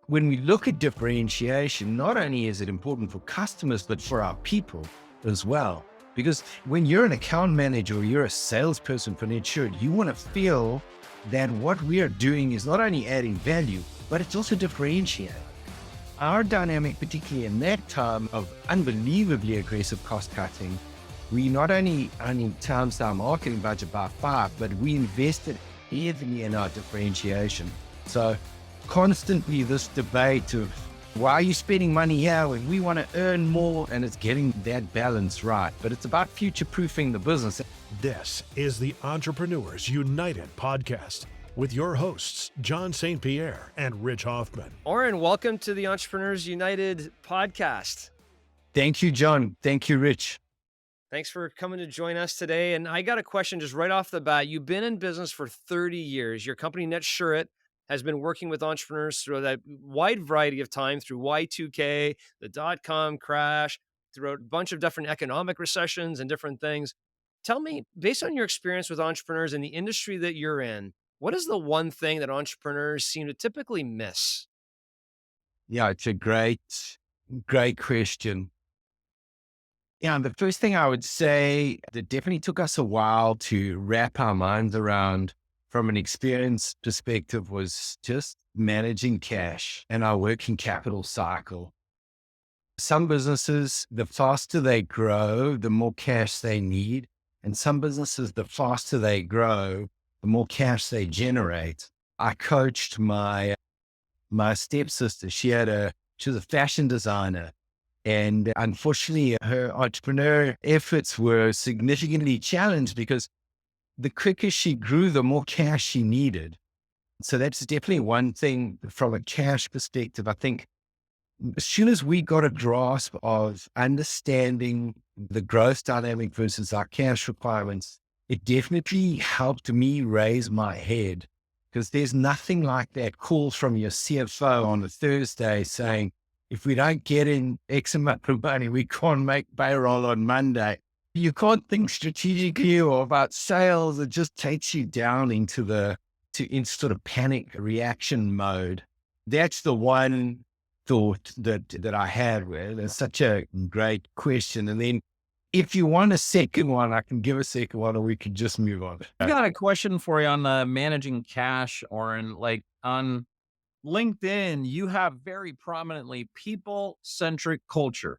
when we look at differentiation, not only is it important for customers, but for our people as well. Because when you're an account manager or you're a salesperson for Netsurit, you want to feel that what we are doing is not only adding value, but it's also differentiating. Our dynamic, particularly in that time of unbelievably aggressive cost cutting, we not only times our marketing budget by 5, but we invested heavily in our differentiation. So constantly this debate of why are you spending money here when we want to earn more, and it's getting that balance right. But it's about future-proofing the business. This is the Entrepreneurs United podcast with your hosts, John St. Pierre and Rich Hoffman. Orrin, welcome to the Entrepreneurs United podcast. Thank you, John. Thank you, Rich. Thanks for coming to join us today. And I got a question just right off the bat. You've been in business for 30 years. Your company, Netsurit, has been working with entrepreneurs through that wide variety of time, through Y2K, the dot-com crash, through a bunch of different economic recessions and different things. Tell me, based on your experience with entrepreneurs in the industry that you're in, what is the one thing that entrepreneurs seem to typically miss? Yeah, it's a great question. Yeah, the first thing I would say that definitely took us a while to wrap our minds around from an experience perspective was just managing cash and our working capital cycle. Some businesses, the faster they grow, the more cash they need. And some businesses, the faster they grow, the more cash they generate. I coached my stepsister. She was a fashion designer. And unfortunately, her entrepreneur efforts were significantly challenged because the quicker she grew, the more cash she needed. So that's definitely one thing from a cash perspective. I think as soon as we got a grasp of understanding the growth dynamic versus our cash requirements, it definitely helped me raise my head, because there's nothing like that call from your CFO on a Thursday saying, if we don't get in X amount of money, we can't make payroll on Monday. You can't think strategically or about sales. It just takes you down into sort of panic reaction mode. That's the one thought that I had with. It's such a great question. And then if you want a second one, I can give a second one, or we can just move on. I got a question for you on the managing cash, Orrin. Like on LinkedIn, you have very prominently people-centric culture.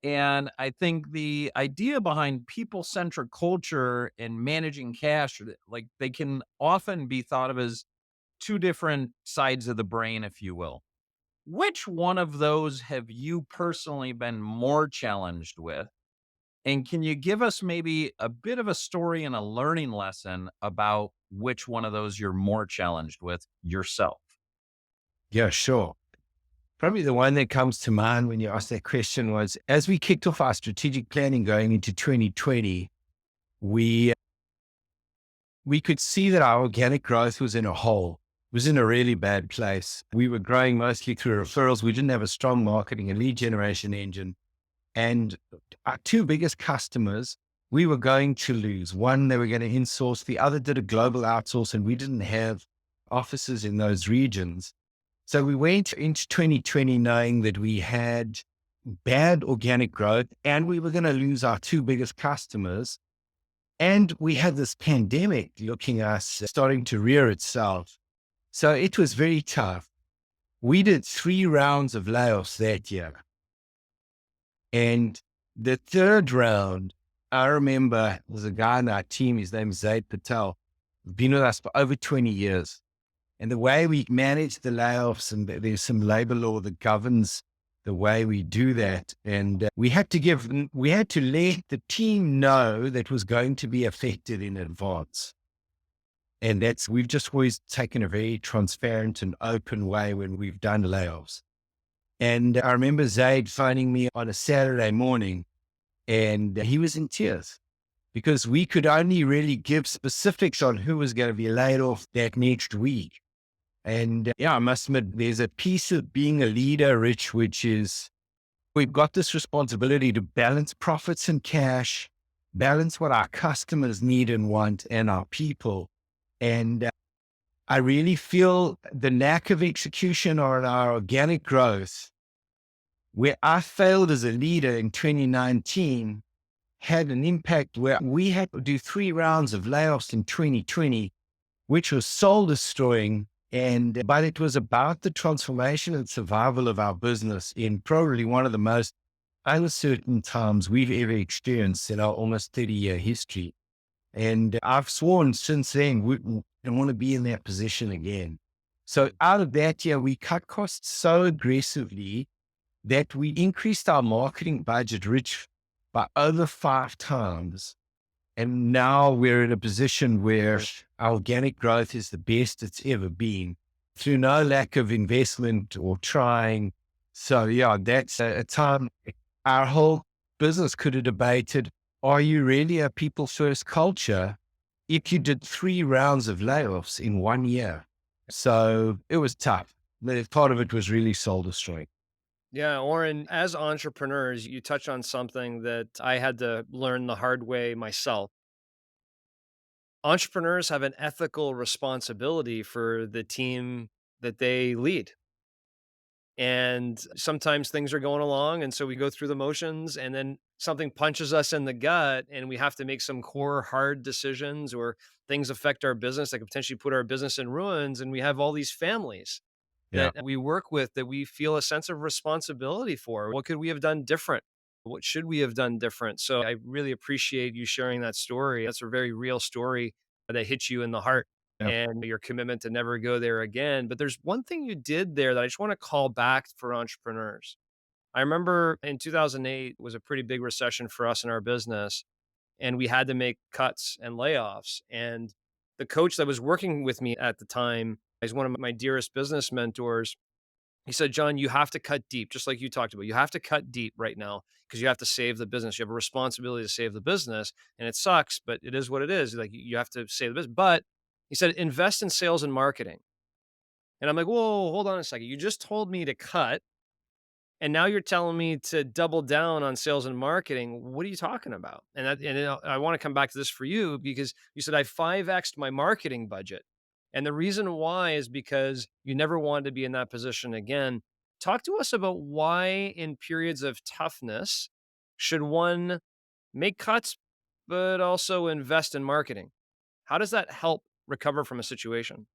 And I think the idea behind people-centric culture and managing cash, like they can often be thought of as two different sides of the brain, if you will. Which one of those have you personally been more challenged with? And can you give us maybe a bit of a story and a learning lesson about which one of those you're more challenged with yourself? Yeah, sure. Probably the one that comes to mind when you ask that question was, as we kicked off our strategic planning going into 2020, we could see that our organic growth was in a hole, was in a really bad place. We were growing mostly through referrals. We didn't have a strong marketing and lead generation engine. And our two biggest customers, we were going to lose. One, they were going to insource. The other did a global outsource, and we didn't have offices in those regions. So we went into 2020 knowing that we had bad organic growth and we were going to lose our two biggest customers. And we had this pandemic looking at us starting to rear itself. So it was very tough. We did 3 rounds of layoffs that year. And the third round, I remember there's a guy on our team, his name is Zaid Patel, been with us for over 20 years. And the way we manage the layoffs, and there's some labor law that governs the way we do that. And we had to let the team know that was going to be affected in advance. And we've just always taken a very transparent and open way when we've done layoffs. And I remember Zaid phoning me on a Saturday morning, and he was in tears because we could only really give specifics on who was going to be laid off that next week. And yeah, I must admit, there's a piece of being a leader, Rich, which is we've got this responsibility to balance profits and cash, balance what our customers need and want, and our people. And I really feel the lack of execution on our organic growth, where I failed as a leader in 2019, had an impact where we had to do 3 rounds of layoffs in 2020, which was soul destroying. But it was about the transformation and survival of our business in probably one of the most uncertain times we've ever experienced in our almost 30-year history. And I've sworn since then, we don't want to be in that position again. So out of that year, we cut costs so aggressively that we increased our marketing budget, Rich, by over 5 times. And now we're in a position where our organic growth is the best it's ever been through no lack of investment or trying. So yeah, that's a time our whole business could have debated, are you really a people first culture if you did 3 rounds of layoffs in 1 year? So it was tough. Part of it was really soul destroying. Yeah, Orrin, as entrepreneurs, you touch on something that I had to learn the hard way myself. Entrepreneurs have an ethical responsibility for the team that they lead. And sometimes things are going along. And so we go through the motions and then something punches us in the gut and we have to make some core hard decisions or things affect our business that could potentially put our business in ruins. And we have all these families Yeah. that we work with that we feel a sense of responsibility for. What could we have done different? What should we have done different? So I really appreciate you sharing that story. That's a very real story that hits you in the heart Yeah. and your commitment to never go there again. But there's one thing you did there that I just want to call back for entrepreneurs. I remember in 2008 was a pretty big recession for us in our business, and we had to make cuts and layoffs. And the coach that was working with me at the time is one of my dearest business mentors. He said, John, you have to cut deep, just like you talked about. You have to cut deep right now because you have to save the business. You have a responsibility to save the business. And it sucks, but it is what it is. Like you have to save the business. But he said, invest in sales and marketing. And I'm like, whoa, hold on a second. You just told me to cut. And now you're telling me to double down on sales and marketing. What are you talking about? I want to come back to this for you because you said I 5x'd my marketing budget. And the reason why is because you never wanted to be in that position again. Talk to us about why in periods of toughness should one make cuts, but also invest in marketing? How does that help recover from a situation?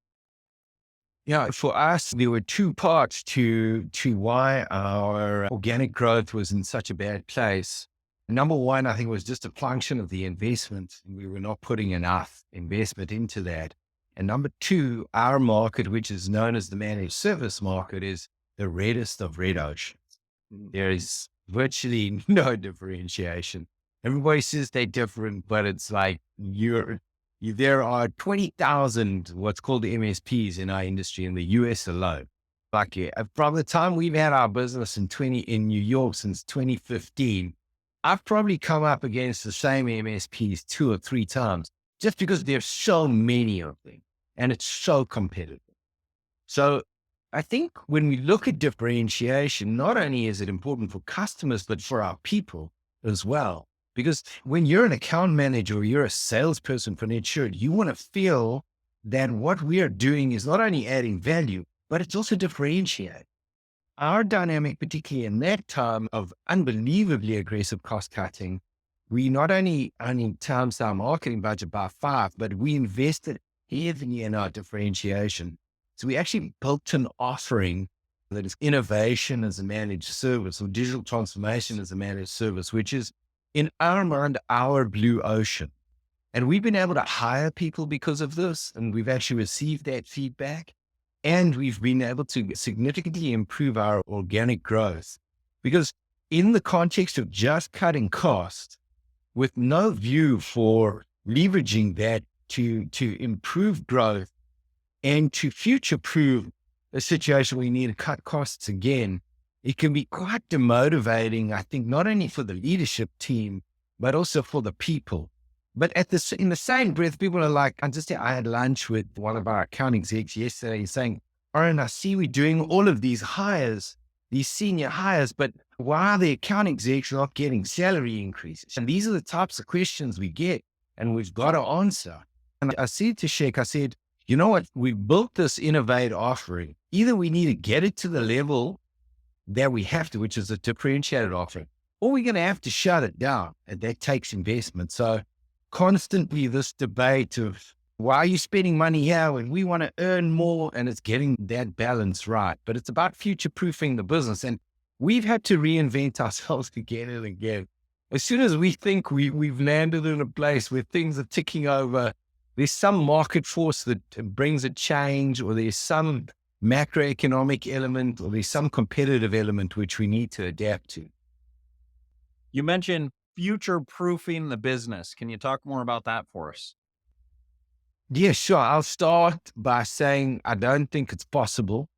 Yeah, for us, there were 2 parts to why our organic growth was in such a bad place. Number one, I think, was just a function of the investment. We were not putting enough investment into that. And number two, our market, which is known as the managed service market, is the reddest of red oceans. There is virtually no differentiation. Everybody says they're different, but it's like there are 20,000 what's called MSPs in our industry in the US alone. Like from the time we've had our business in New York since 2015, I've probably come up against the same MSPs 2 or 3 times just because there's so many of them and it's so competitive. So I think when we look at differentiation, not only is it important for customers, but for our people as well. Because when you're an account manager or you're a salesperson for Netsurit, you want to feel that what we are doing is not only adding value, but it's also differentiating. Our dynamic, particularly in that time of unbelievably aggressive cost cutting, we not only times our marketing budget by 5, but we invested heavily in our differentiation. So we actually built an offering that is innovation as a managed service or digital transformation as a managed service, which is in our mind, our blue ocean. And we've been able to hire people because of this. And we've actually received that feedback. And we've been able to significantly improve our organic growth because in the context of just cutting costs with no view for leveraging that to improve growth and to future-proof a situation where we need to cut costs again, it can be quite demotivating, I think, not only for the leadership team, but also for the people. But in the same breath, people are like, I had lunch with one of our account execs yesterday. He's saying, Orrin, I see we're doing all of these hires, these senior hires, but why are the account execs not getting salary increases? And these are the types of questions we get and we've got to answer. And I said to Sheikh, I said, you know what? We built this innovate offering. Either we need to get it to the level that we have to, which is a differentiated offering, or we're going to have to shut it down. And that takes investment. So constantly this debate of why are you spending money here when we want to earn more, and it's getting that balance right. But it's about future proofing the business. And we've had to reinvent ourselves again and again. As soon as we think we've landed in a place where things are ticking over, there's some market force that brings a change, or there's some macroeconomic element, or there's some competitive element which we need to adapt to. You mentioned future proofing the business. Can you talk more about that for us? Yeah, sure. I'll start by saying I don't think it's possible.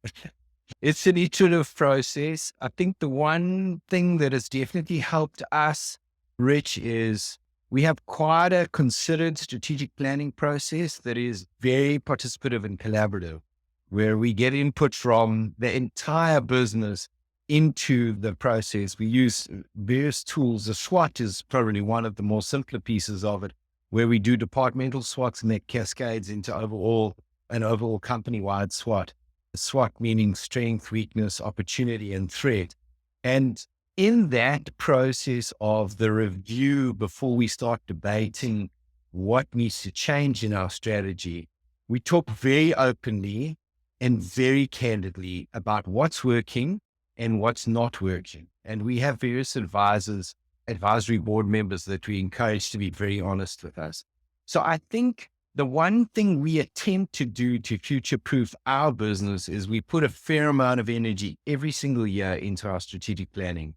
It's an iterative process. I think the one thing that has definitely helped us, Rich, is we have quite a considered strategic planning process that is very participative and collaborative, where we get input from the entire business into the process. We use various tools. The SWOT is probably one of the more simpler pieces of it, where we do departmental SWOTs and that cascades into an overall company-wide SWOT. SWOT meaning strength, weakness, opportunity, and threat. And in that process of the review, before we start debating what needs to change in our strategy, we talk very openly and very candidly about what's working and what's not working. And we have various advisory board members that we encourage to be very honest with us. So I think the one thing we attempt to do to future-proof our business is we put a fair amount of energy every single year into our strategic planning.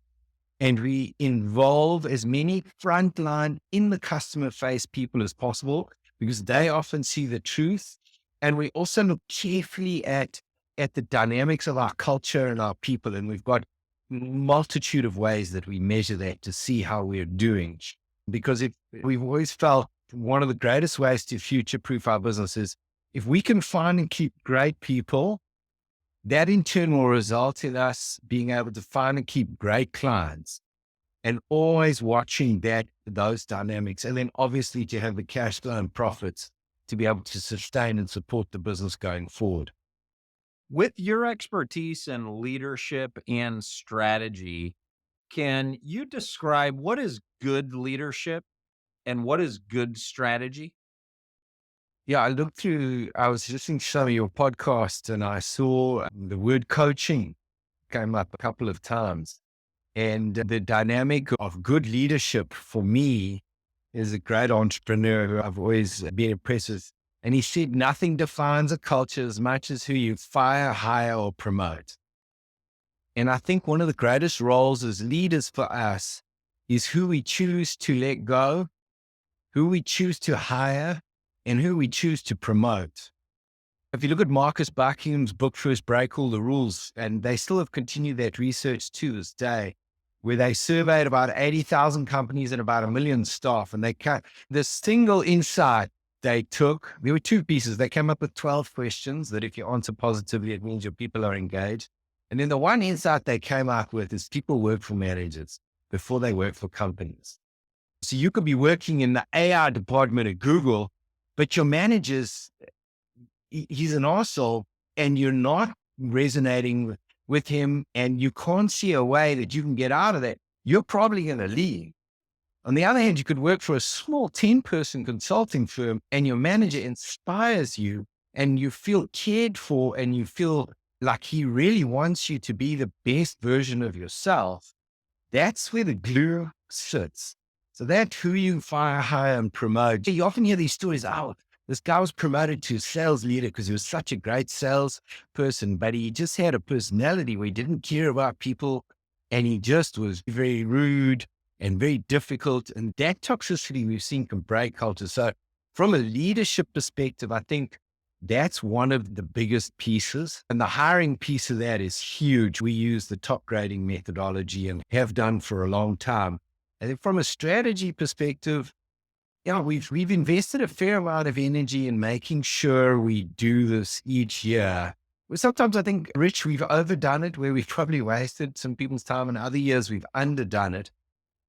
And we involve as many frontline in the customer face people as possible, because they often see the truth. And we also look carefully at the dynamics of our culture and our people. And we've got multitude of ways that we measure that to see how we're doing. Because we've always felt one of the greatest ways to future-proof our business is if we can find and keep great people, that in turn will result in us being able to find and keep great clients, and always watching those dynamics. And then obviously to have the cash flow and profits to be able to sustain and support the business going forward. With your expertise in leadership and strategy, can you describe what is good leadership and what is good strategy? Yeah, I was listening to some of your podcasts and I saw the word coaching came up a couple of times. And the dynamic of good leadership for me is a great entrepreneur who I've always been impressed with. And he said, nothing defines a culture as much as who you fire, hire, or promote. And I think one of the greatest roles as leaders for us is who we choose to let go, who we choose to hire, and who we choose to promote. If you look at Marcus Buckingham's book, First Break All the Rules, and they still have continued that research to this day, where they surveyed about 80,000 companies and about 1 million staff. And the single insight they took, there were two pieces. They came up with 12 questions that if you answer positively, it means your people are engaged. And then the one insight they came up with is people work for managers before they work for companies. So you could be working in the AI department at Google, but your manager's, he's an arsehole and you're not resonating with him and you can't see a way that you can get out of that, you're probably going to leave. On the other hand, you could work for a small 10-person consulting firm and your manager inspires you and you feel cared for and you feel like he really wants you to be the best version of yourself. That's where the glue sits. So that's who you fire, hire, and promote. You often hear these stories, oh, this guy was promoted to sales leader because he was such a great sales person, but he just had a personality where he didn't care about people and he just was very rude and very difficult. And that toxicity we've seen can break culture. So from a leadership perspective, I think that's one of the biggest pieces. And the hiring piece of that is huge. We use the top grading methodology and have done for a long time. And then from a strategy perspective, we've invested a fair amount of energy in making sure we do this each year. Sometimes I think, Rich, we've overdone it where we've probably wasted some people's time, and other years we've underdone it.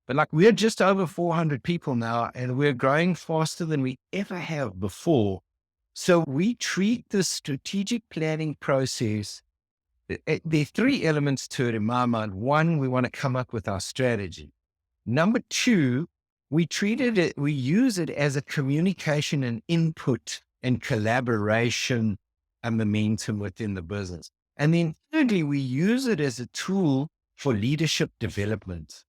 But we're just over 400 people now and we're growing faster than we ever have before. So we treat the strategic planning process. There are three elements to it in my mind. One, we want to come up with our strategy. Number two, we use it as a communication and input and collaboration and momentum within the business. And then thirdly, we use it as a tool for leadership development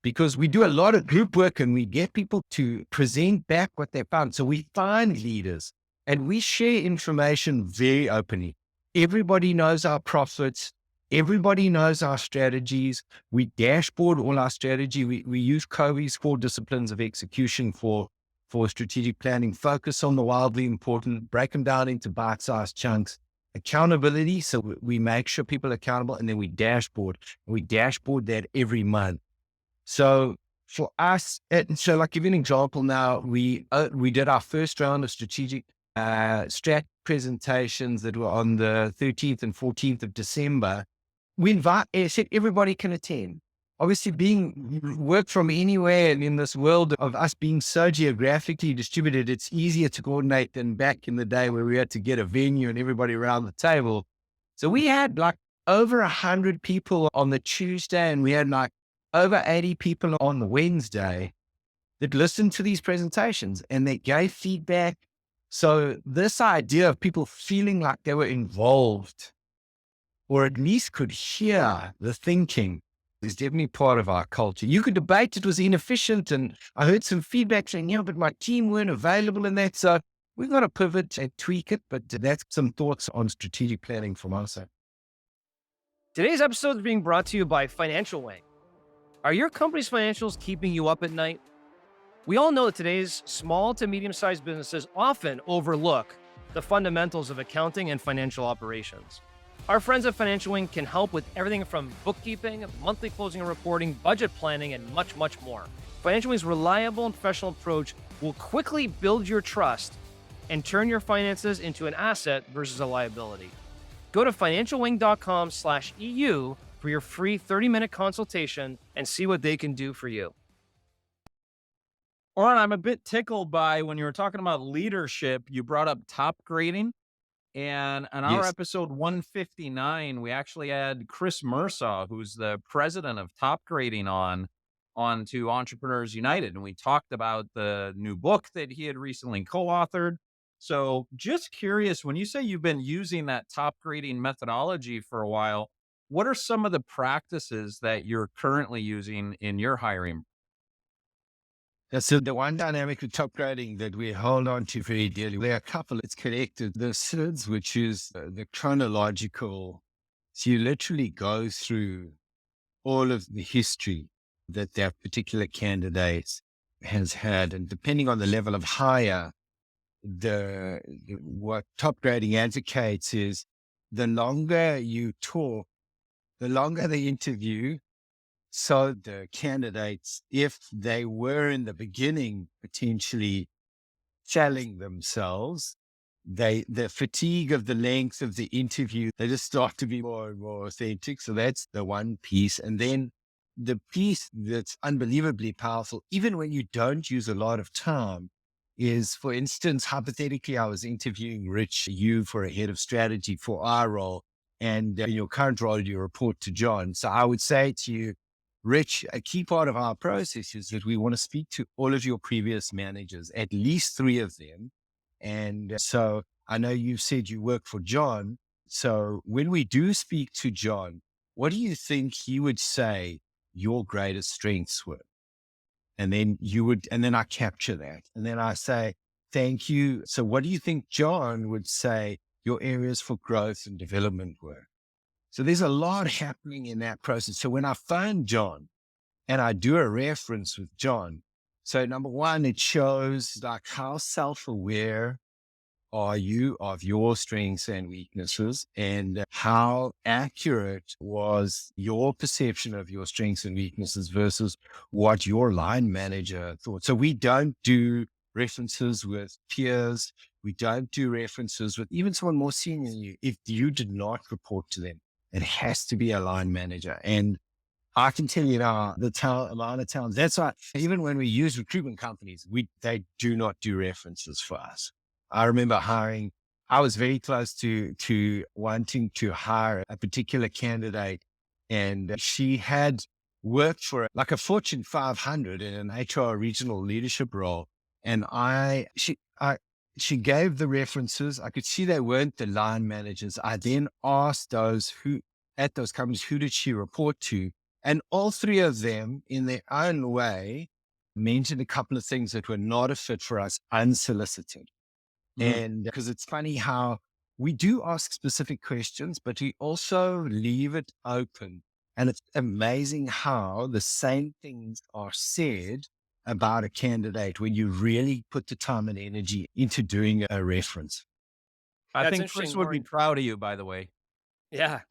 because we do a lot of group work and we get people to present back what they found. So we find leaders and we share information very openly. Everybody knows our profits. Everybody knows our strategies. We dashboard all our strategy. We use Covey's 4 disciplines of execution for strategic planning, focus on the wildly important, break them down into bite-sized chunks, accountability. So we make sure people are accountable, and then we dashboard. We dashboard that every month. So for us, so like give you an example now, we did our first round of strategic strat presentations that were on the 13th and 14th of December. We said everybody can attend. Obviously, being work from anywhere and in this world of us being so geographically distributed, it's easier to coordinate than back in the day where we had to get a venue and everybody around the table. So we had like over 100 people on the Tuesday, and we had like over 80 people on the Wednesday that listened to these presentations and they gave feedback. So this idea of people feeling like they were involved or at least could hear the thinking is definitely part of our culture. You could debate it was inefficient, and I heard some feedback saying, yeah, but my team weren't available in that. So we've got to pivot and tweak it, but that's some thoughts on strategic planning from our side. Today's episode is being brought to you by Financial Wing. Are your company's financials keeping you up at night? We all know that today's small to medium-sized businesses often overlook the fundamentals of accounting and financial operations. Our friends at Financial Wing can help with everything from bookkeeping, monthly closing and reporting, budget planning, and much, much more. Financial Wing's reliable and professional approach will quickly build your trust and turn your finances into an asset versus a liability. Go to financialwing.com/EU for your free 30-minute consultation and see what they can do for you. Orrin, I'm a bit tickled by when you were talking about leadership, you brought up top grading. And on our Yes. episode 159, we actually had Chris Mersaw, who's the president of Top Grading, on to Entrepreneurs United. And we talked about the new book that he had recently co-authored. So just curious, when you say you've been using that top grading methodology for a while, what are some of the practices that you're currently using in your hiring? So the one dynamic with top grading that we hold on to very dearly, there are a couple. It's connected. The SIDS, which is the chronological. So you literally go through all of the history that particular candidate has had. And depending on the level of hire, what top grading advocates is the longer you talk, the longer the interview. So the candidates, if they were in the beginning potentially selling themselves, the fatigue of the length of the interview, they just start to be more and more authentic. So that's the one piece. And then the piece that's unbelievably powerful, even when you don't use a lot of time, is, for instance, hypothetically, I was interviewing Rich, you for a head of strategy for our role, and in your current role, you report to John. So I would say to you, Rich, a key part of our process is that we want to speak to all of your previous managers, at least 3 of them. And so I know you've said you work for John. So when we do speak to John, what do you think he would say your greatest strengths were? And then I capture that. And then I say, thank you. So what do you think John would say your areas for growth and development were? So there's a lot happening in that process. So when I phone John and I do a reference with John, so number one, it shows like how self-aware are you of your strengths and weaknesses, and how accurate was your perception of your strengths and weaknesses versus what your line manager thought. So we don't do references with peers. We don't do references with even someone more senior than you if you did not report to them. It has to be a line manager. And I can tell you now, the amount of talent. That's why even when we use recruitment companies, they do not do references for us. I remember I was very close to wanting to hire a particular candidate, and she had worked for like a Fortune 500 in an HR regional leadership role. And she gave the references. I could see they weren't the line managers. I then asked those who at those companies, who did she report to? And all three of them, in their own way, mentioned a couple of things that were not a fit for us unsolicited. Mhm. And because it's funny how we do ask specific questions, but we also leave it open. And it's amazing how the same things are said about a candidate when you really put the time and energy into doing a reference. I That's think Chris interesting, would be Orrin. proud of you, by the way. Yeah,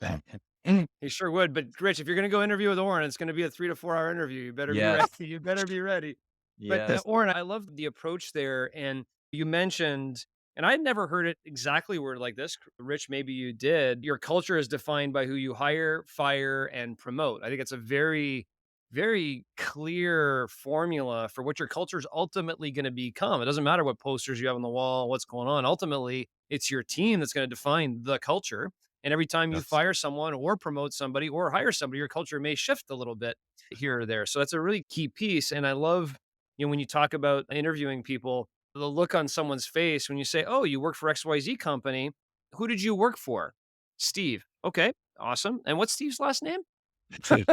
Mm. he sure would. But Rich, if you're going to go interview with Orrin, it's going to be a 3 to 4 hour interview. You better be ready. Yes. You better be ready. But Yes. Orrin, I love the approach there. And you mentioned, and I'd never heard it exactly worded like this. Rich, maybe you did. Your culture is defined by who you hire, fire, and promote. I think it's a very, very clear formula for what your culture is ultimately going to become. It doesn't matter what posters you have on the wall, what's going on. Ultimately, it's your team that's going to define the culture. And every time you Yes. fire someone or promote somebody or hire somebody, your culture may shift a little bit here or there. So that's a really key piece. And I love, when you talk about interviewing people, the look on someone's face when you say, "Oh, you work for XYZ company. Who did you work for?" "Steve." "Okay, awesome. And what's Steve's last name?" That's it.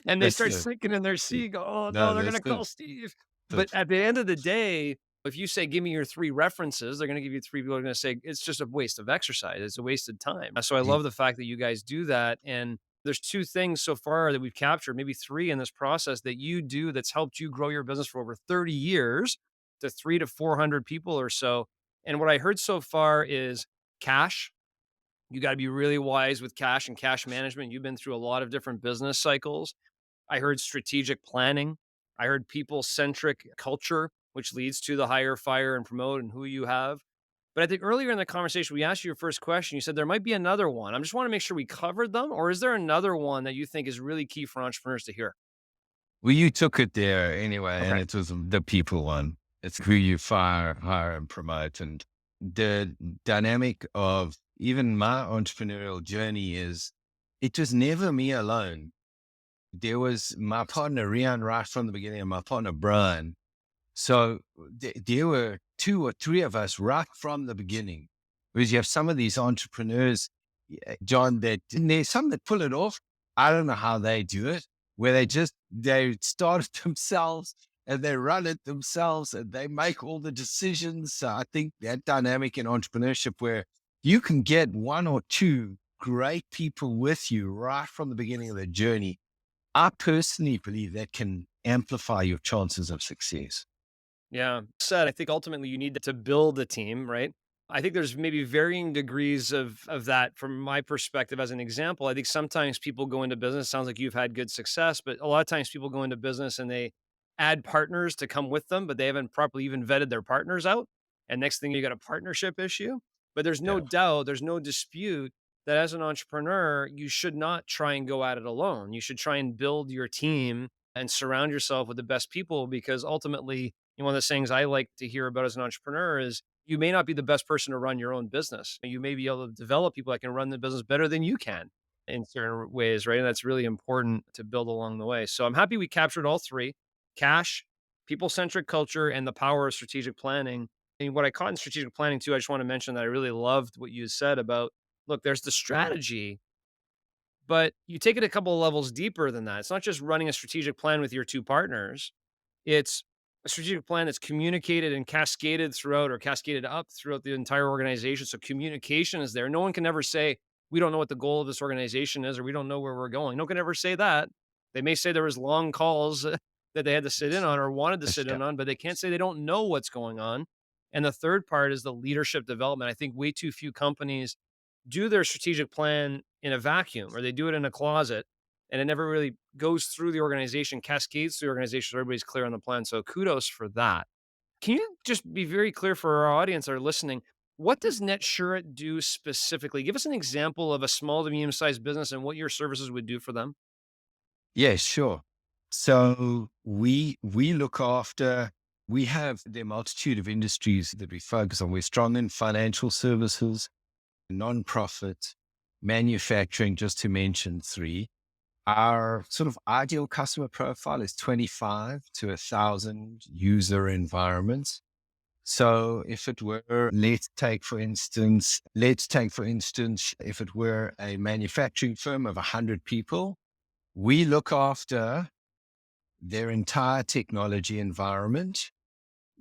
And they That's start it. sinking in their seat, go, "Oh, no, No, they're that's gonna call good. Steve." But That's at the end of the day, if you say, "Give me your 3 references," they're gonna give you 3 people are gonna say, "It's just a waste of exercise. It's a wasted time." So I good. love the fact that you guys do that, and there's 2 things so far that we've captured, maybe 3 in this process that you do that's helped you grow your business for over 30 years to 3 to 400 people or so. And what I heard so far is cash. You gotta be really wise with cash and cash management. You've been through a lot of different business cycles. I heard strategic planning. I heard people centric culture, which leads to the hire, fire, and promote and who you have. But I think earlier in the conversation, we asked you your first question. You said there might be another one. I just want to make sure we covered them, or is there another one that you think is really key for entrepreneurs to hear? Well, you took it there anyway, and Okay. it was the people one. It's who you fire, hire, and promote. And the dynamic of even my entrepreneurial journey is it was never me alone. There was my partner, Rian, right from the beginning, and my partner, Brian. So there were 2 or 3 of us right from the beginning. Because you have some of these entrepreneurs, John, that and there's some that pull it off. I don't know how they do it, where they start it themselves and they run it themselves and they make all the decisions. So I think that dynamic in entrepreneurship where you can get 1 or 2 great people with you right from the beginning of the journey. I personally believe that can amplify your chances of success. Yeah. Said, I think ultimately you need to build a team, right? I think there's maybe varying degrees of that from my perspective. As an example, I think sometimes people go into business, sounds like you've had good success, but a lot of times people go into business and they add partners to come with them, but they haven't properly even vetted their partners out. And next thing you got a partnership issue. But there's no Yeah. doubt, there's no dispute that as an entrepreneur, you should not try and go at it alone. You should try and build your team and surround yourself with the best people because ultimately, one of the things I like to hear about as an entrepreneur is you may not be the best person to run your own business. You may be able to develop people that can run the business better than you can in certain ways, right? And that's really important to build along the way. So I'm happy we captured all 3: cash, people centric culture, and the power of strategic planning. And what I caught in strategic planning too, I just want to mention that I really loved what you said about look, there's the strategy, but you take it a couple of levels deeper than that. It's not just running a strategic plan with your 2 partners. It's a strategic plan that's communicated and cascaded throughout or cascaded up throughout the entire organization. So communication is there. No one can ever say, we don't know what the goal of this organization is, or we don't know where we're going. No one can ever say that. They may say there was long calls that they had to sit in on or wanted to sit Yeah. in on, but they can't say they don't know what's going on. And the third part is the leadership development. I think way too few companies do their strategic plan in a vacuum or they do it in a closet and it never really goes through the organization, cascades through the organization so everybody's clear on the plan. So kudos for that. Can you just be very clear for our audience that are listening? What does Netsurit do specifically? Give us an example of a small to medium sized business and what your services would do for them. Yeah, sure. So we look after. We have the multitude of industries that we focus on. We're strong in financial services, nonprofit, manufacturing, just to mention three. Our sort of ideal customer profile is 25 to 1,000 user environments. So if it were, let's take for instance, if it were a manufacturing firm of 100 people, we look after their entire technology environment,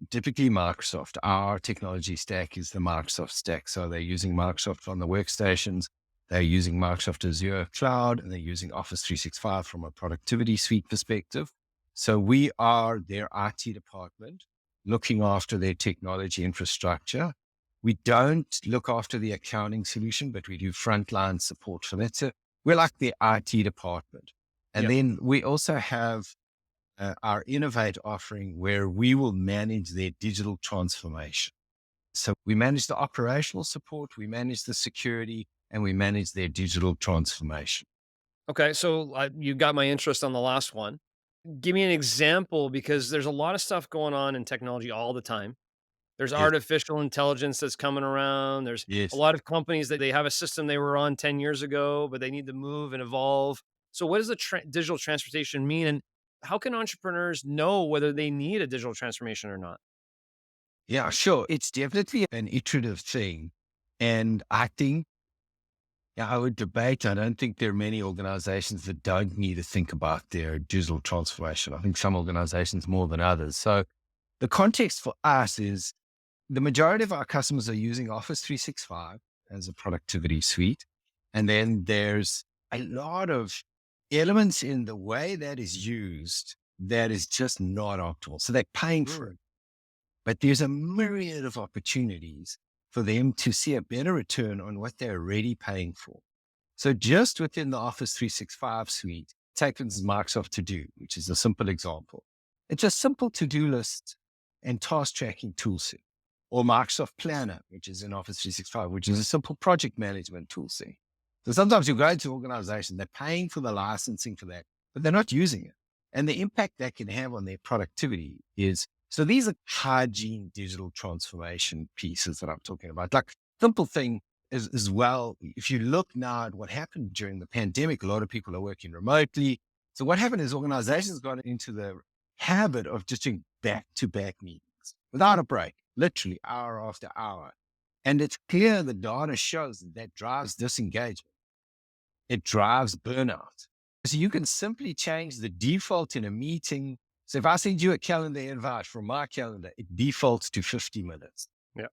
typically Microsoft. Our technology stack is the Microsoft stack. So they're using Microsoft on the workstations. They're using Microsoft Azure Cloud, and they're using Office 365 from a productivity suite perspective. So we are their IT department looking after their technology infrastructure. We don't look after the accounting solution, but we do frontline support for that. So we're like the IT department. And Yep. then we also have our Innovate offering where we will manage their digital transformation. So we manage the operational support, we manage the security, and we manage their digital transformation. Okay, so you got my interest on the last one. Give me an example because there's a lot of stuff going on in technology all the time. There's Yes. artificial intelligence that's coming around. There's a Yes. lot of companies that they have a system they were on 10 years ago, but they need to move and evolve. So, what does the digital transformation mean? And how can entrepreneurs know whether they need a digital transformation or not? Yeah, sure. It's definitely an iterative thing. And I think, yeah, I would debate. I don't think there are many organizations that don't need to think about their digital transformation. I think some organizations more than others. So the context for us is the majority of our customers are using Office 365 as a productivity suite. And then there's a lot of elements in the way that is used that is just not optimal. So they're paying for it. But there's a myriad of opportunities for them to see a better return on what they're already paying for. So just within the Office 365 suite, take for instance Microsoft To Do, which is a simple example. It's a simple to-do list and task tracking toolset. Or Microsoft Planner, which is in Office 365, which is a simple project management toolset. So sometimes you go to an organization, they're paying for the licensing for that, but they're not using it. And the impact that can have on their productivity is, so these are hygiene digital transformation pieces that I'm talking about. Like simple thing is as well, if you look now at what happened during the pandemic, a lot of people are working remotely. So what happened is organizations got into the habit of just doing back-to-back meetings without a break, literally hour after hour. And it's clear the data shows that drives disengagement. It drives burnout. So you can simply change the default in a meeting. So if I send you a calendar invite from my calendar, it defaults to 50 minutes, Yeah.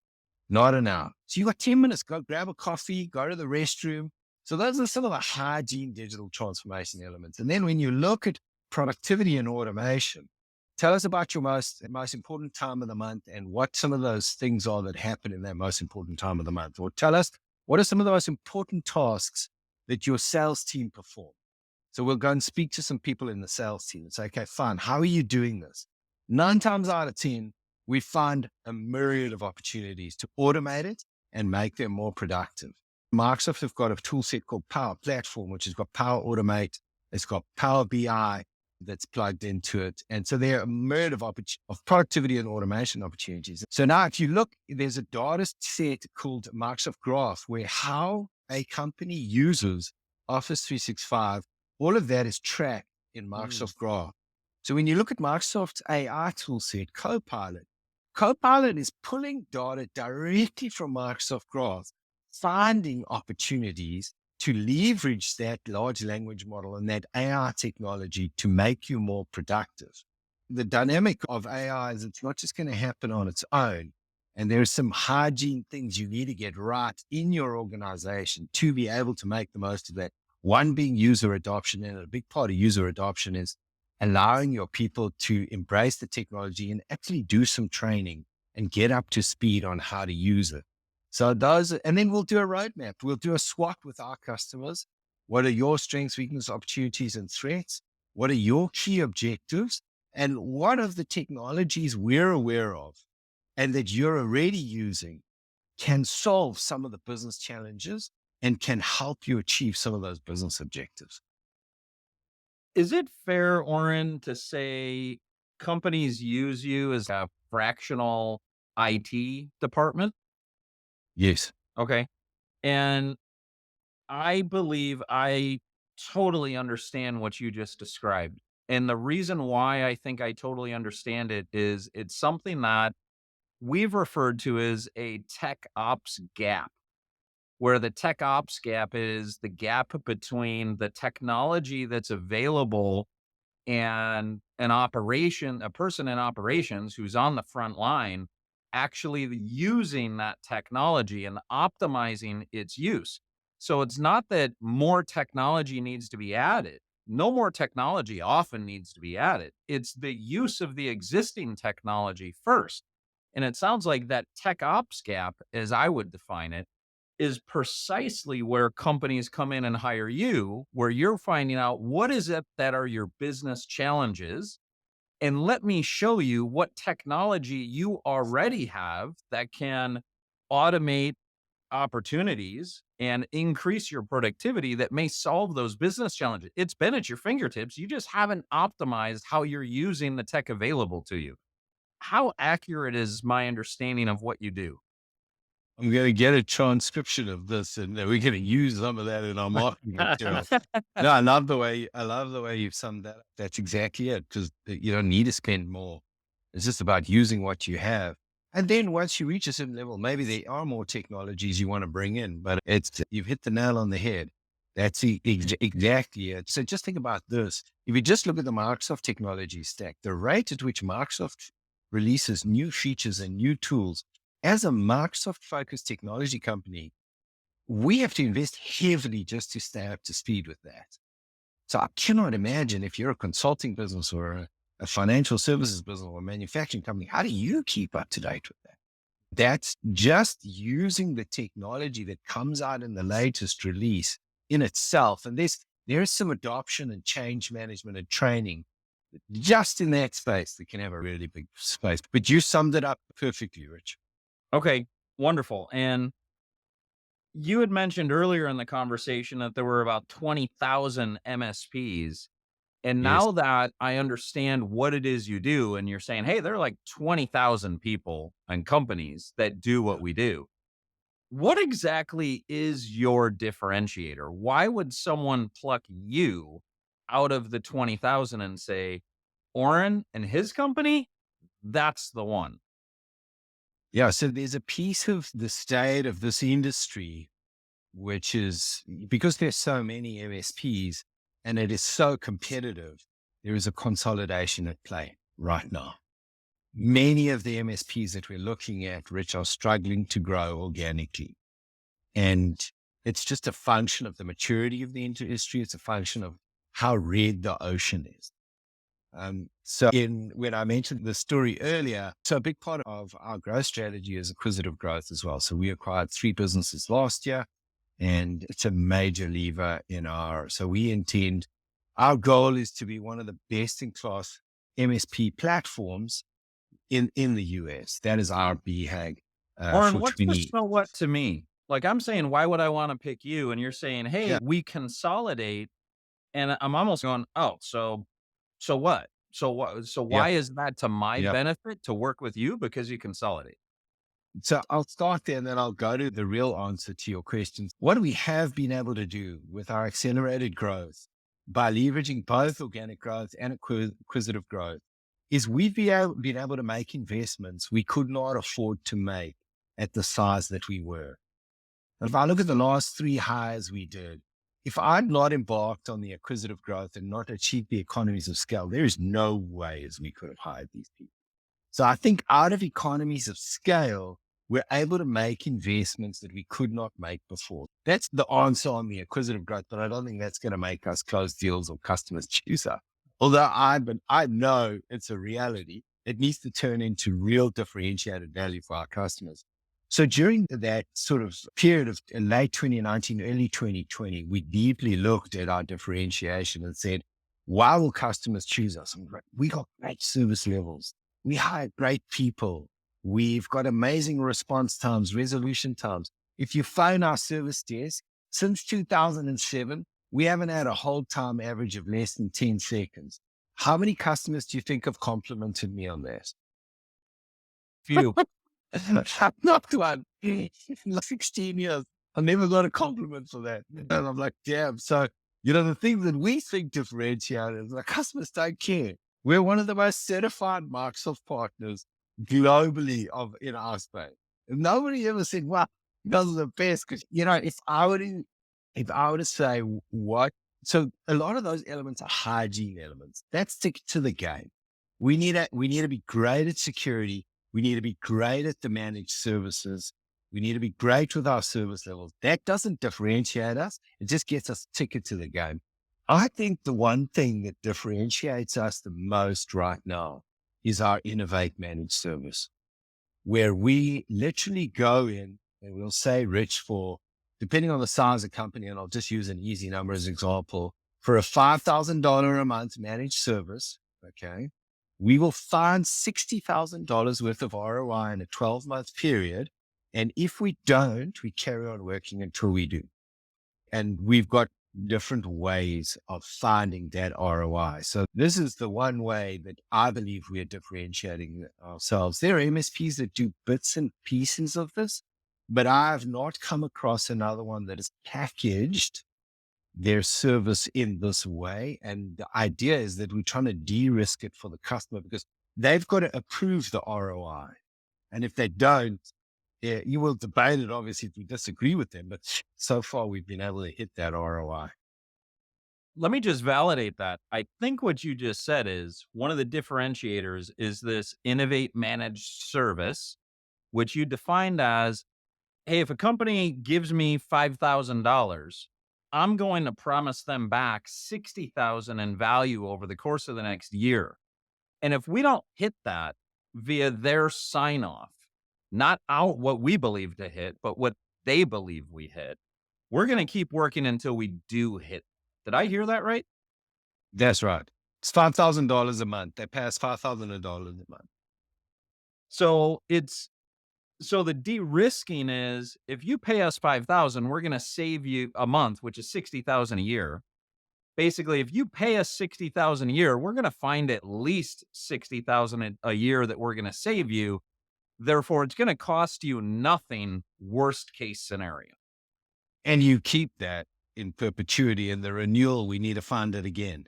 not an hour. So you got 10 minutes, go grab a coffee, go to the restroom. So those are some of the hygiene digital transformation elements. And then when you look at productivity and automation, tell us about your most important time of the month and what some of those things are that happen in that most important time of the month. Or tell us what are some of the most important tasks that your sales team perform. So we'll go and speak to some people in the sales team and say, okay, fine, how are you doing this? 9 times out of 10, we find a myriad of opportunities to automate it and make them more productive. Microsoft have got a tool set called Power Platform, which has got Power Automate. It's got Power BI that's plugged into it. And so there are a myriad of productivity and automation opportunities. So now if you look, there's a data set called Microsoft Graph where how a company uses Office 365, all of that is tracked in Microsoft Graph. So when you look at Microsoft's AI toolset, Copilot is pulling data directly from Microsoft Graph, finding opportunities to leverage that large language model and that AI technology to make you more productive. The dynamic of AI is it's not just going to happen on its own. And there's some hygiene things you need to get right in your organization to be able to make the most of that. One being user adoption. And a big part of user adoption is allowing your people to embrace the technology and actually do some training and get up to speed on how to use it. So those, and then we'll do a roadmap. We'll do a SWOT with our customers. What are your strengths, weaknesses, opportunities, and threats? What are your key objectives? And what are the technologies we're aware of and that you're already using can solve some of the business challenges and can help you achieve some of those business objectives? Is it fair, Orrin, to say companies use you as a fractional IT department. Yes. Okay. And I believe I totally understand what you just described. And the reason why I think I totally understand it is it's something that we've referred to as a tech ops gap, where the tech ops gap is the gap between the technology that's available and a person in operations who's on the front line actually using that technology and optimizing its use. So it's not that more technology needs to be added. No more technology often needs to be added. It's the use of the existing technology first. And it sounds like that tech ops gap, as I would define it, is precisely where companies come in and hire you, where you're finding out what is it that are your business challenges. And let me show you what technology you already have that can automate opportunities and increase your productivity that may solve those business challenges. It's been at your fingertips. You just haven't optimized how you're using the tech available to you. How accurate is my understanding of what you do? I'm going to get a transcription of this, and we're going to use some of that in our marketing material. No, I love the way you've summed that up. That's exactly it, because you don't need to spend more. It's just about using what you have. And then once you reach a certain level, maybe there are more technologies you want to bring in, but you've hit the nail on the head. That's exactly it. So just think about this. If you just look at the Microsoft technology stack, the rate at which Microsoft releases new features and new tools, as a Microsoft focused technology company, we have to invest heavily just to stay up to speed with that. So I cannot imagine if you're a consulting business or a financial services business or a manufacturing company, how do you keep up to date with that? That's just using the technology that comes out in the latest release in itself. And there's some adoption and change management and training just in that space that can have a really big space. But you summed it up perfectly, Rich. Okay, wonderful. And you had mentioned earlier in the conversation that there were about 20,000 MSPs. And Yes. now that I understand what it is you do, and you're saying, hey, there are like 20,000 people and companies that do what we do. What exactly is your differentiator? Why would someone pluck you out of the 20,000 and say, Orrin and his company, that's the one? Yeah. So there's a piece of the state of this industry, which is because there's so many MSPs and it is so competitive, there is a consolidation at play right now. Many of the MSPs that we're looking at, Rich, are struggling to grow organically. And it's just a function of the maturity of the industry. It's a function of how red the ocean is. When I mentioned the story earlier, so a big part of our growth strategy is acquisitive growth as well. So we acquired 3 businesses last year, and it's a major lever so our goal is to be one of the best in class MSP platforms in the US. That is our BHAG Orrin, for what's the 20. so what to me? Like I'm saying, why would I want to pick you? And you're saying, hey, Yeah. we consolidate. And I'm almost going, oh, so what? So what? So Yeah. why is that to my Yeah. benefit to work with you because you consolidate? So I'll start there and then I'll go to the real answer to your questions. What we have been able to do with our accelerated growth by leveraging both organic growth and acquisitive growth is been able to make investments we could not afford to make at the size that we were. And if I look at the last 3 hires we did, if I'd not embarked on the acquisitive growth and not achieved the economies of scale, there is no way as we could have hired these people. So I think out of economies of scale, we're able to make investments that we could not make before. That's the answer on the acquisitive growth, but I don't think that's going to make us close deals or customers choose us. Although I know it's a reality. It needs to turn into real differentiated value for our customers. So during that sort of period of late 2019, early 2020, we deeply looked at our differentiation and said, why will customers choose us? And we got great service levels. We hire great people. We've got amazing response times, resolution times. If you phone our service desk, since 2007, we haven't had a hold time average of less than 10 seconds. How many customers do you think have complimented me on that? Few. I'm not one. In like 16 years, I never got a compliment for that. And I'm like, damn. So, the things that we think differentiate is our customers don't care. We're one of the most certified Microsoft partners globally in our space. And nobody ever said, wow, you guys are the best. Because, if I were to say what, so a lot of those elements are hygiene elements. That's to the game. We need to be great at security. We need to be great at the managed services. We need to be great with our service levels. That doesn't differentiate us. It just gets us ticket to the game. I think the one thing that differentiates us the most right now is our innovate managed service, where we literally go in and we'll say, Rich, depending on the size of the company, and I'll just use an easy number as an example, for a $5,000 a month managed service, okay, we will find $60,000 worth of ROI in a 12-month period. And if we don't, we carry on working until we do. And we've got different ways of finding that ROI. So this is the one way that I believe we are differentiating ourselves. There are MSPs that do bits and pieces of this, but I have not come across another one that has packaged their service in this way. And the idea is that we're trying to de-risk it for the customer because they've got to approve the ROI. And if they don't, yeah, you will debate it, obviously, if you disagree with them, but so far we've been able to hit that ROI. Let me just validate that. I think what you just said is one of the differentiators is this innovate managed service, which you defined as, hey, if a company gives me $5,000, I'm going to promise them back $60,000 in value over the course of the next year. And if we don't hit that via their sign off, not out what we believe to hit, but what they believe we hit, we're going to keep working until we do hit. Did I hear that right? That's right. It's $5,000 a month. They pay us $5,000 a month. So the de-risking is if you pay us 5,000, we're going to save you a month, which is 60,000 a year. Basically, if you pay us 60,000 a year, we're going to find at least 60,000 a year that we're going to save you. Therefore, it's going to cost you nothing, worst case scenario. And you keep that in perpetuity. In the renewal, we need to fund it again.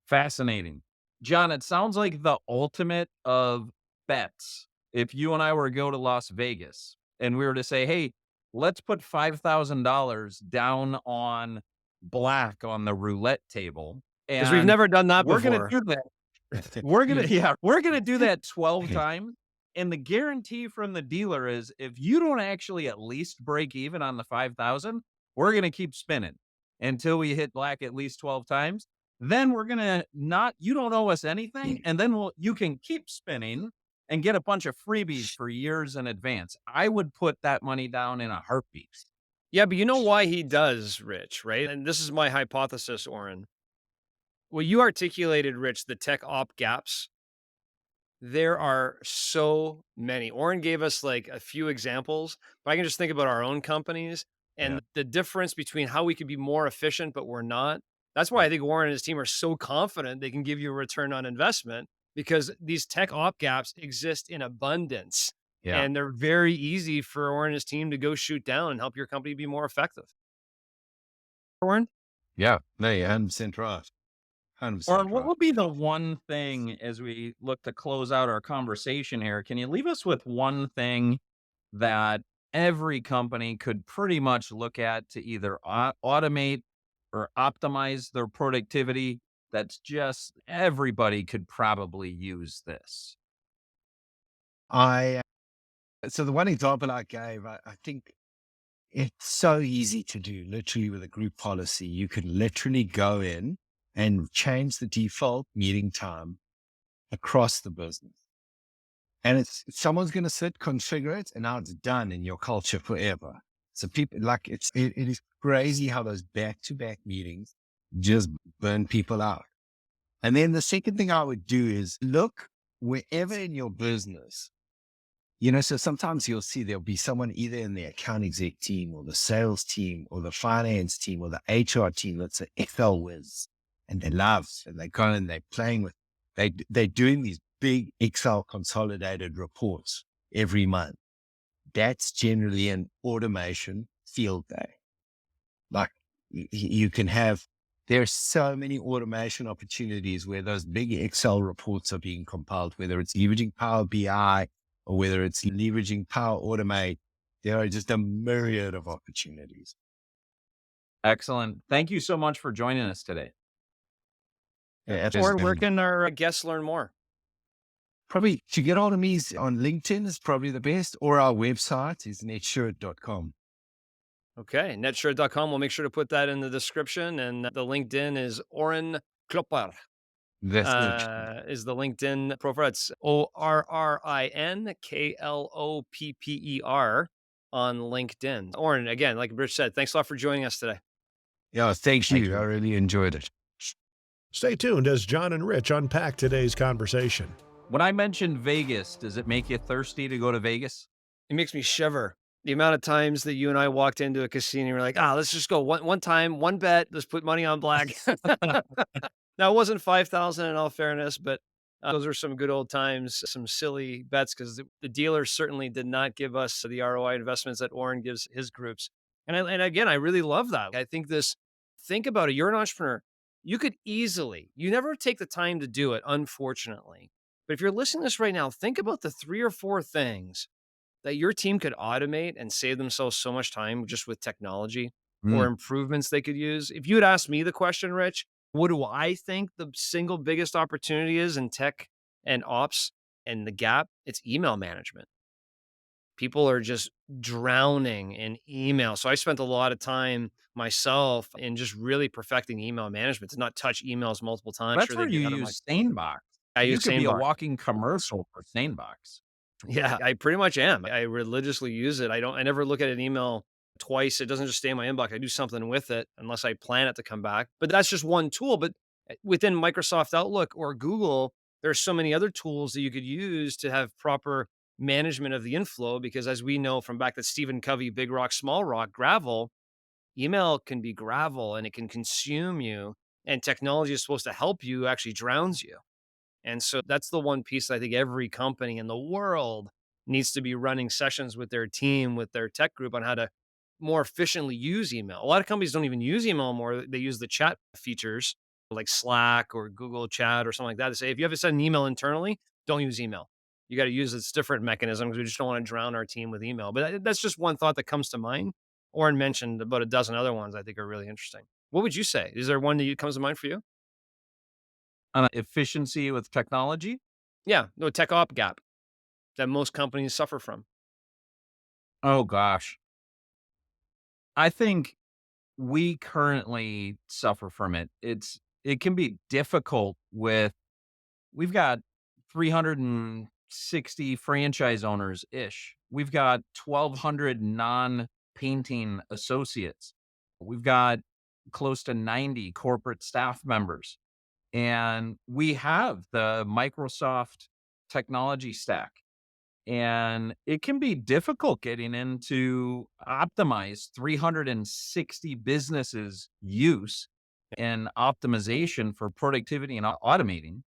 Fascinating. John, it sounds like the ultimate of bets. If you and I were to go to Las Vegas and we were to say, hey, let's put $5,000 down on black on the roulette table. Because we've never done that we're before. We're going to do that. We're going to do that 12 times. And the guarantee from the dealer is if you don't actually at least break even on the 5,000, we're going to keep spinning until we hit black at least 12 times. Then we're going to you don't owe us anything. And then you can keep spinning and get a bunch of freebies for years in advance. I would put that money down in a heartbeat. Yeah, but you know why he does, Rich, right? And this is my hypothesis, Orrin. Well, you articulated, Rich, the tech op gaps. There are so many. Orrin gave us like a few examples, but I can just think about our own companies and the difference between how we could be more efficient, but we're not. That's why I think Orrin and his team are so confident they can give you a return on investment because these tech op gaps exist in abundance. Yeah. And they're very easy for Orrin and his team to go shoot down and help your company be more effective. Orrin? Yeah, no, you're 100% right. 100% Orrin, what right. would be the one thing as we look to close out our conversation here? Can you leave us with one thing that every company could pretty much look at to either automate or optimize their productivity? That's just everybody could probably use this. So the one example I gave, I think it's so easy to do literally with a group policy. You can literally go in and change the default meeting time across the business. And someone's going to sit, configure it, and now it's done in your culture forever. So people it is crazy how those back-to-back meetings just burn people out. And then the second thing I would do is look wherever in your business, so sometimes you'll see there'll be someone either in the account exec team or the sales team or the finance team or the HR team that's an Excel whiz and they love and they go and they're playing with, they're doing these big Excel consolidated reports every month. That's generally an automation field day. Like you can have, there's so many automation opportunities where those big Excel reports are being compiled, whether it's leveraging Power BI or whether it's leveraging Power Automate. There are just a myriad of opportunities. Excellent. Thank you so much for joining us today. Yeah, Orrin, where can our guests learn more? probably to get hold of me on LinkedIn is probably the best, or our website is netsurit.com. Okay, netsurit.com. We'll make sure to put that in the description. And the LinkedIn is Orrin Klopper. That's it. Is the LinkedIn profile. It's ORRINKLOPPER on LinkedIn. Orrin, again, like Rich said, thanks a lot for joining us today. Yeah, thank Thank you. you. I really enjoyed it. Stay tuned as John and Rich unpack today's conversation. When I mentioned Vegas, does it make you thirsty to go to Vegas? It makes me shiver. The amount of times that you and I walked into a casino and we're like, let's just go one time, one bet, let's put money on black. Now, it wasn't 5,000 in all fairness, but those were some good old times, some silly bets because the dealer certainly did not give us the ROI investments that Orrin gives his groups. And again, I really love that. I think think about it. You're an entrepreneur. You could easily, you never take the time to do it, unfortunately. But if you're listening to this right now, think about the 3 or 4 things that your team could automate and save themselves so much time just with technology or Mm. improvements they could use. If you had asked me the question, Rich, what do I think the single biggest opportunity is in tech and ops and the gap? It's email management. People are just drowning in email. So I spent a lot of time myself in just really perfecting email management to not touch emails multiple times. That's Sure, where they you get out of my. use Sanebox. I You use could be a SaneBox. walking commercial for Sanebox. Yeah, I pretty much am. I religiously use it. I never look at an email twice. It doesn't just stay in my inbox. I do something with it unless I plan it to come back. But that's just one tool. But within Microsoft Outlook or Google, there's so many other tools that you could use to have proper management of the inflow because as we know from back to Stephen Covey, Big Rock, Small Rock, gravel, email can be gravel and it can consume you. And technology is supposed to help you, actually drowns you. And so that's the one piece I think every company in the world needs to be running sessions with their team, with their tech group on how to more efficiently use email. A lot of companies don't even use email more. They use the chat features like Slack or Google Chat or something like that to say, if you have to send an email internally, don't use email. You got to use this different mechanism because we just don't want to drown our team with email. But that's just one thought that comes to mind. Orrin mentioned about a dozen other ones I think are really interesting. What would you say? Is there one that comes to mind for you? On efficiency with technology? Yeah, no tech op gap that most companies suffer from. Oh gosh. I think we currently suffer from it. It can be difficult with we've got 360 franchise owners ish. We've got 1,200 non-painting associates. We've got close to 90 corporate staff members. And we have the Microsoft technology stack. And it can be difficult getting into optimize 360 businesses use and optimization for productivity and automating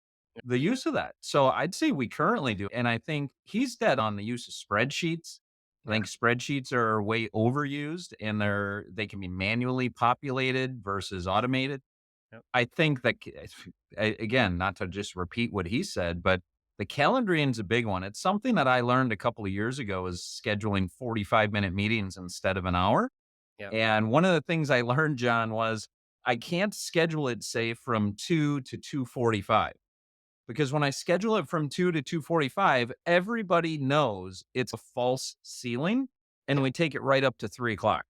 the use of that. So I'd say we currently do. And I think he's dead on the use of spreadsheets. I Yeah. think spreadsheets are way overused and they can be manually populated versus automated. Yep. I think that again, not to just repeat what he said, but the calendaring is a big one. It's something that I learned a couple of years ago is scheduling 45-minute meetings instead of an hour. Yep. And one of the things I learned, John, was I can't schedule it, say, from 2 to 2:45. Because when I schedule it from 2 to 2:45, everybody knows it's a false ceiling and we take it right up to 3 o'clock.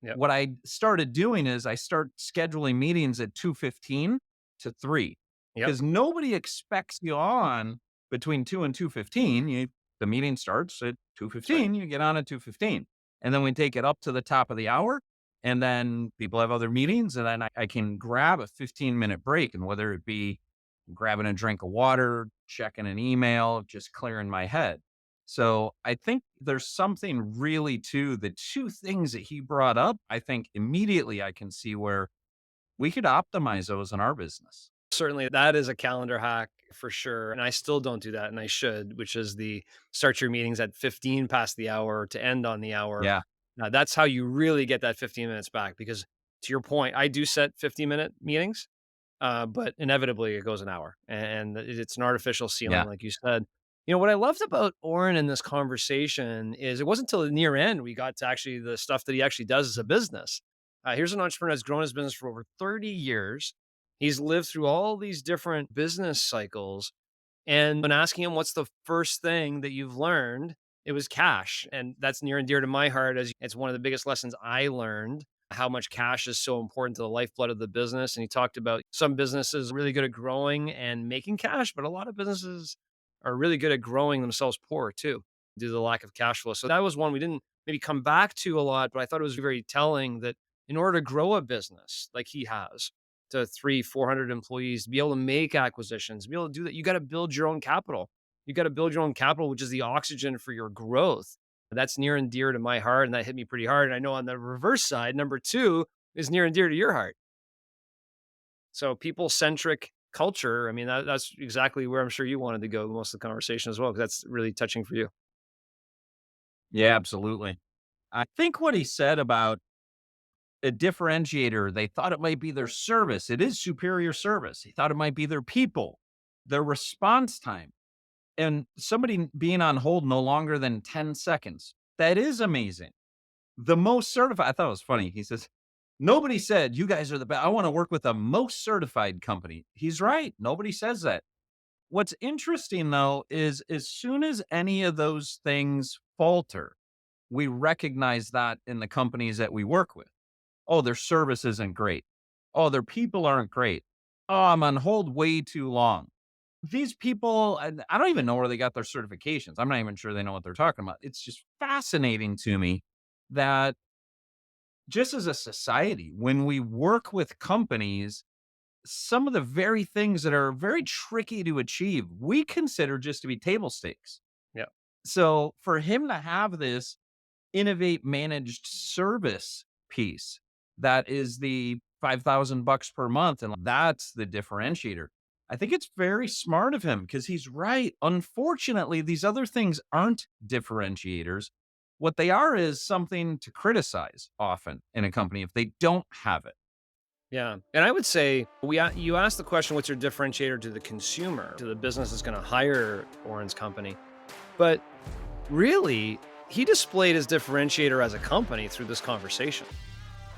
Yep. What I started doing is I start scheduling meetings at 2:15 to 3 Yep. because nobody expects you on between 2 and 2:15. The meeting starts at 2:15, you get on at 2:15. And then we take it up to the top of the hour. And then people have other meetings. And then I can grab a 15-minute break. And whether it be grabbing a drink of water, checking an email, just clearing my head. So I think there's something really to the 2 things that he brought up. I think immediately I can see where we could optimize those in our business. Certainly, that is a calendar hack for sure. And I still don't do that, and I should, which is the start your meetings at 15 past the hour to end on the hour. Yeah. Now, that's how you really get that 15 minutes back because to your point, I do set 15-minute meetings, but inevitably it goes an hour and it's an artificial ceiling, Yeah. like you said. What I loved about Orrin in this conversation is it wasn't till the near end we got to actually the stuff that he actually does as a business. Here's an entrepreneur that's grown his business for over 30 years. He's lived through all these different business cycles. And when asking him, what's the first thing that you've learned? It was cash. And that's near and dear to my heart as it's one of the biggest lessons I learned how much cash is so important to the lifeblood of the business. And he talked about some businesses really good at growing and making cash, but a lot of businesses are really good at growing themselves poor too, due to the lack of cash flow. So that was one we didn't maybe come back to a lot, but I thought it was very telling that in order to grow a business like he has to 400 employees, to be able to make acquisitions, be able to do that, you got to build your own capital. You got to build your own capital, which is the oxygen for your growth. That's near and dear to my heart, and that hit me pretty hard. And I know on the reverse side, number two is near and dear to your heart. So people centric culture. I mean, that's exactly where I'm sure you wanted to go most of the conversation as well, because that's really touching for you. Yeah, absolutely. I think what he said about a differentiator, they thought it might be their service. It is superior service. He thought it might be their people, their response time, and somebody being on hold no longer than 10 seconds. That is amazing. The most certified, I thought it was funny. He says, nobody said you guys are the best. I want to work with a most certified company. He's right. Nobody says that. What's interesting though is as soon as any of those things falter, we recognize that in the companies that we work with. Oh, their service isn't great. Oh, their people aren't great. Oh, I'm on hold way too long. These people, and I don't even know where they got their certifications. I'm not even sure they know what they're talking about. It's just fascinating to me that just as a society, when we work with companies, some of the very things that are very tricky to achieve, we consider just to be table stakes. Yeah. So for him to have this innovate managed service piece that is the $5,000 per month, and that's the differentiator. I think it's very smart of him because he's right. Unfortunately, these other things aren't differentiators. What they are is something to criticize often in a company if they don't have it. Yeah. And I would say you asked the question, what's your differentiator to the consumer, to the business that's going to hire Orrin's company? But really, he displayed his differentiator as a company through this conversation.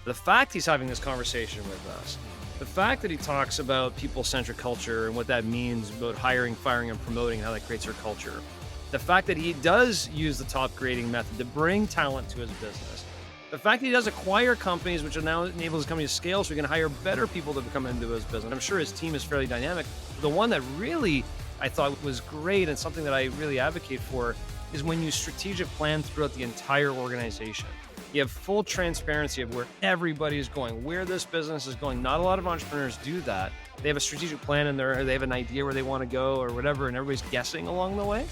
The fact he's having this conversation with us, the fact that he talks about people-centric culture and what that means about hiring, firing, and promoting, how that creates your culture, the fact that he does use the top grading method to bring talent to his business, the fact that he does acquire companies, which now enables his company to scale so he can hire better people to come into his business. I'm sure his team is fairly dynamic. The one that really I thought was great and something that I really advocate for is when you strategic plan throughout the entire organization. You have full transparency of where everybody is going, where this business is going. Not a lot of entrepreneurs do that. They have a strategic plan in there, or they have an idea where they want to go or whatever, and everybody's guessing along the way.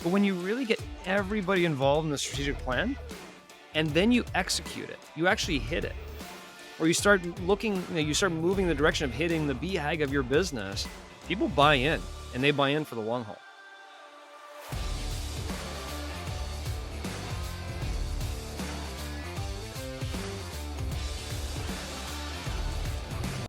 But when you really get everybody involved in the strategic plan, and then you execute it, you actually hit it. Or you start looking, you start moving the direction of hitting the BHAG of your business, people buy in, and they buy in for the long haul.